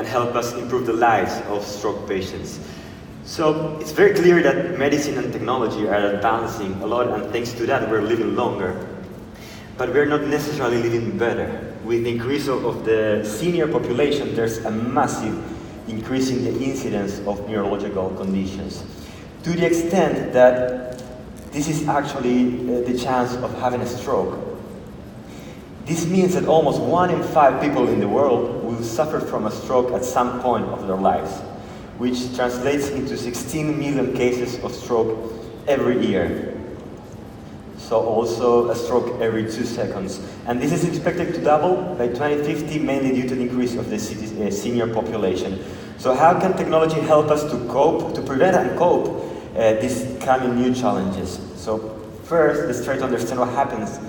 and help us improve the lives of stroke patients. So it's very clear that medicine and technology are advancing a lot, and thanks to that we're living longer. But we're not necessarily living better. With the increase of the senior population, there's a massive increase in the incidence of neurological conditions, to the extent that this is actually the chance of having a stroke. This means that almost 1 in 5 people in the world will suffer from a stroke at some point of their lives, which translates into 16 million cases of stroke every year. So also a stroke every 2 seconds. And this is expected to double by 2050, mainly due to the increase of the senior population. So how can technology help us to cope, to prevent and cope these coming new challenges? So first, let's try to understand what happens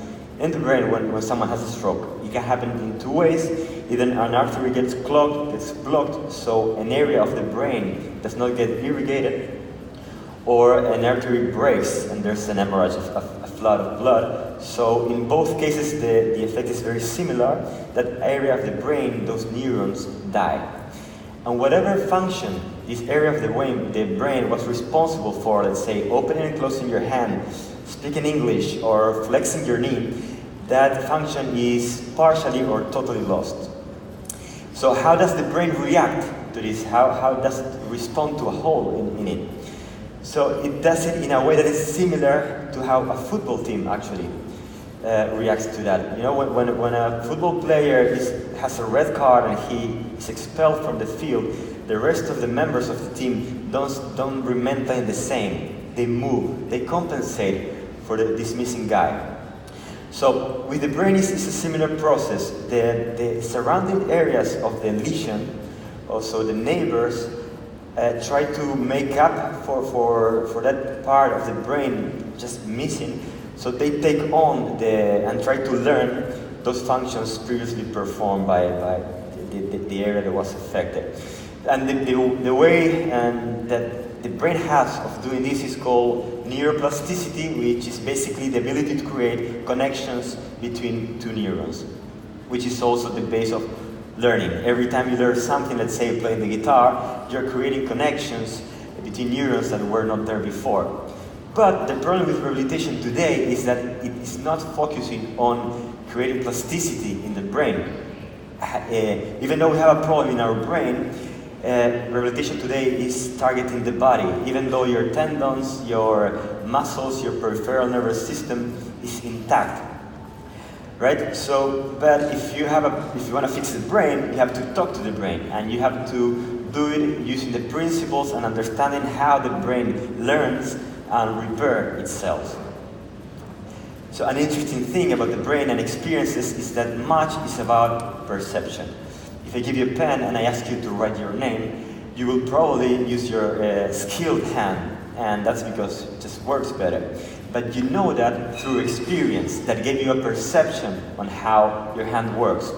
in the brain when someone has a stroke. It can happen in 2 ways. Either an artery gets clogged, gets blocked, so an area of the brain does not get irrigated, or an artery breaks and there's an hemorrhage, a flood of blood. So in both cases, the effect is very similar. That area of the brain, those neurons, die. And whatever function this area of the brain was responsible for, let's say opening and closing your hand, speaking English, or flexing your knee, that function is partially or totally lost. So how does the brain react to this? How does it respond to a hole in it? So it does it in a way that is similar to how a football team actually reacts to that. You know, when a football player has a red card and he is expelled from the field, the rest of the members of the team don't remain playing the same. They move, they compensate for this missing guy. So with the brain, it's a similar process. The surrounding areas of the lesion, also the neighbors, try to make up for that part of the brain just missing. So they take on and try to learn those functions previously performed by the area that was affected. And the way that the brain has of doing this is called neuroplasticity, which is basically the ability to create connections between 2 neurons, which is also the base of learning. Every time you learn something, let's say playing the guitar, you're creating connections between neurons that were not there before. But the problem with rehabilitation today is that it is not focusing on creating plasticity in the brain. Even though we have a problem in our brain, rehabilitation today is targeting the body. Even though your tendons, your muscles, your peripheral nervous system is intact. Right? So, but if you want to fix the brain, you have to talk to the brain, and you have to do it using the principles and understanding how the brain learns and repair itself. So an interesting thing about the brain and experiences is that much is about perception. If I give you a pen and I ask you to write your name, you will probably use your skilled hand, and that's because it just works better. But you know that through experience that gave you a perception on how your hand works.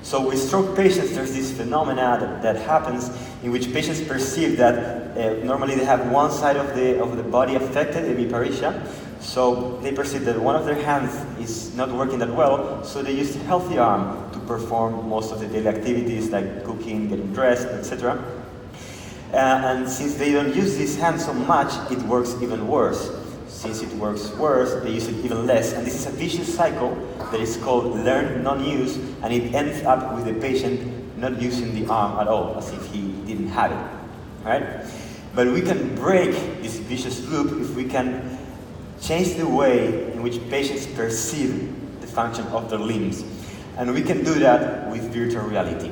So with stroke patients, there's this phenomena that happens in which patients perceive that normally they have one side of the body affected, hemiparesia. So they perceive that one of their hands is not working that well, so they use the healthy arm to perform most of the daily activities like cooking, getting dressed, etc. And since they don't use this hand so much, it works even worse. Since it works worse, they use it even less. And this is a vicious cycle that is called learned non-use, and it ends up with the patient not using the arm at all, as if he didn't have it, right? But we can break this vicious loop if we can change the way in which patients perceive the function of their limbs. And we can do that with virtual reality.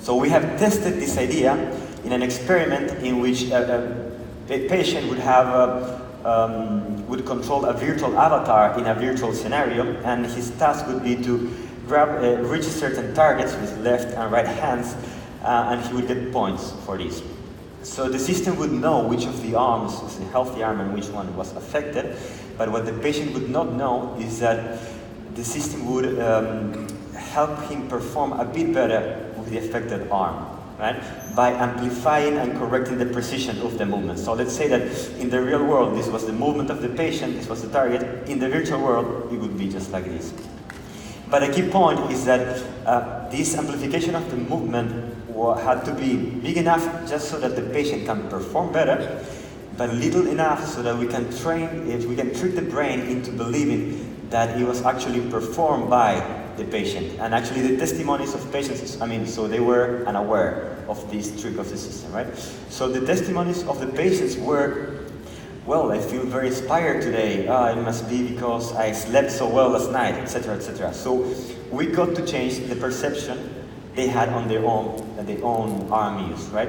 So we have tested this idea in an experiment in which a patient would control a virtual avatar in a virtual scenario, and his task would be to reach certain targets with left and right hands, and he would get points for this. So the system would know which of the arms was the healthy arm and which one was affected, but what the patient would not know is that the system would help him perform a bit better with the affected arm, right? By amplifying and correcting the precision of the movement. So let's say that in the real world, this was the movement of the patient, this was the target. In the virtual world, it would be just like this. But a key point is that this amplification of the movement had to be big enough just so that the patient can perform better, but little enough so that we can trick the brain into believing that it was actually performed by the patient. And actually the testimonies of patients, so they were unaware of this trick of the system, right? So the testimonies of the patients were, well, I feel very inspired today. It must be because I slept so well last night, etc., etc. So we got to change the perception they had on their own arm use, right?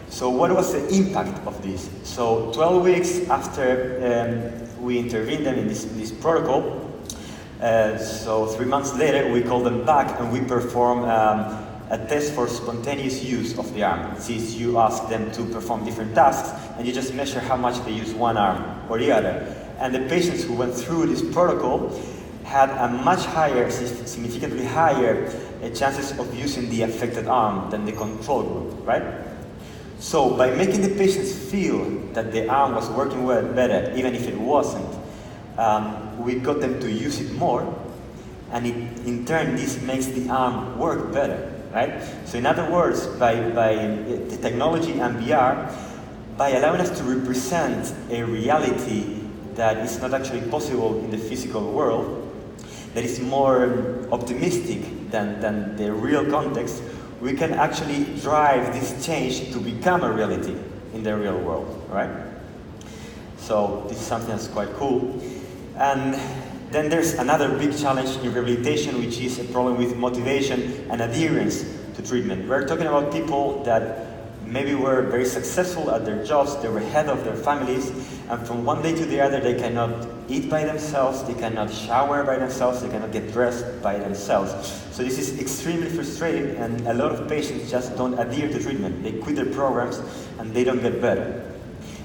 So what was the impact of this? So 12 weeks after we intervened them in this protocol, so 3 months later we called them back and we performed a test for spontaneous use of the arm. Since you ask them to perform different tasks and you just measure how much they use one arm or the other. And the patients who went through this protocol had a much higher, significantly higher chances of using the affected arm than the control group, right? So by making the patients feel that the arm was working well, better, even if it wasn't, we got them to use it more, and in turn this makes the arm work better, right? So in other words, by the technology and VR, by allowing us to represent a reality that is not actually possible in the physical world, that is more optimistic than the real context, we can actually drive this change to become a reality in the real world, right? So this is something that's quite cool. And then there's another big challenge in rehabilitation, which is a problem with motivation and adherence to treatment. We're talking about people that maybe were very successful at their jobs, they were head of their families, and from one day to the other they cannot eat by themselves, they cannot shower by themselves, they cannot get dressed by themselves. So this is extremely frustrating, and a lot of patients just don't adhere to treatment. They quit their programs and they don't get better.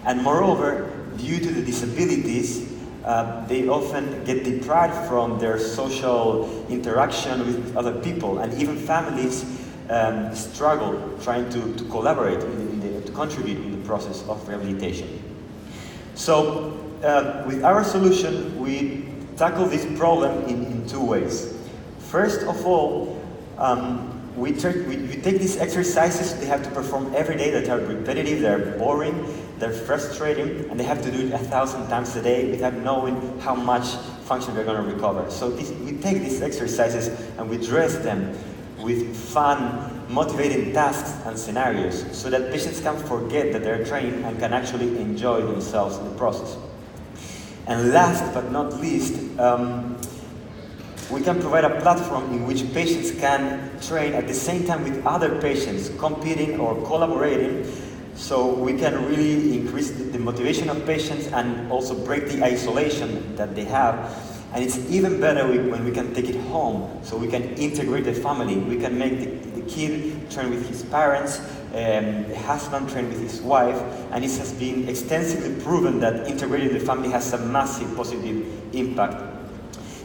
And moreover, due to the disabilities, they often get deprived from their social interaction with other people, and even families struggle trying to collaborate, to contribute in the process of rehabilitation. So with our solution, we tackle this problem in two ways. First of all, we take these exercises they have to perform every day that are repetitive, they're boring, they're frustrating, and they have to do it 1,000 times a day without knowing how much function they're going to recover. So we take these exercises and we dress them with fun, motivating tasks and scenarios so that patients can forget that they're trained and can actually enjoy themselves in the process. And last but not least, we can provide a platform in which patients can train at the same time with other patients, competing or collaborating, so we can really increase the motivation of patients and also break the isolation that they have. And it's even better when we can take it home, so we can integrate the family. We can make the kid train with his parents, the husband train with his wife, and it has been extensively proven that integrating the family has a massive positive impact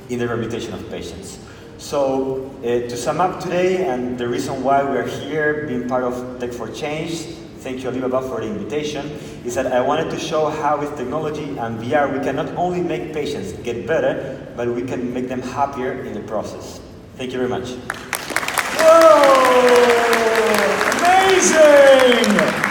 in the rehabilitation of patients. So to sum up today, and the reason why we're here being part of Tech for Change, thank you Alibaba for the invitation, is that I wanted to show how with technology and VR we can not only make patients get better, but we can make them happier in the process. Thank you very much. Whoa! Amazing!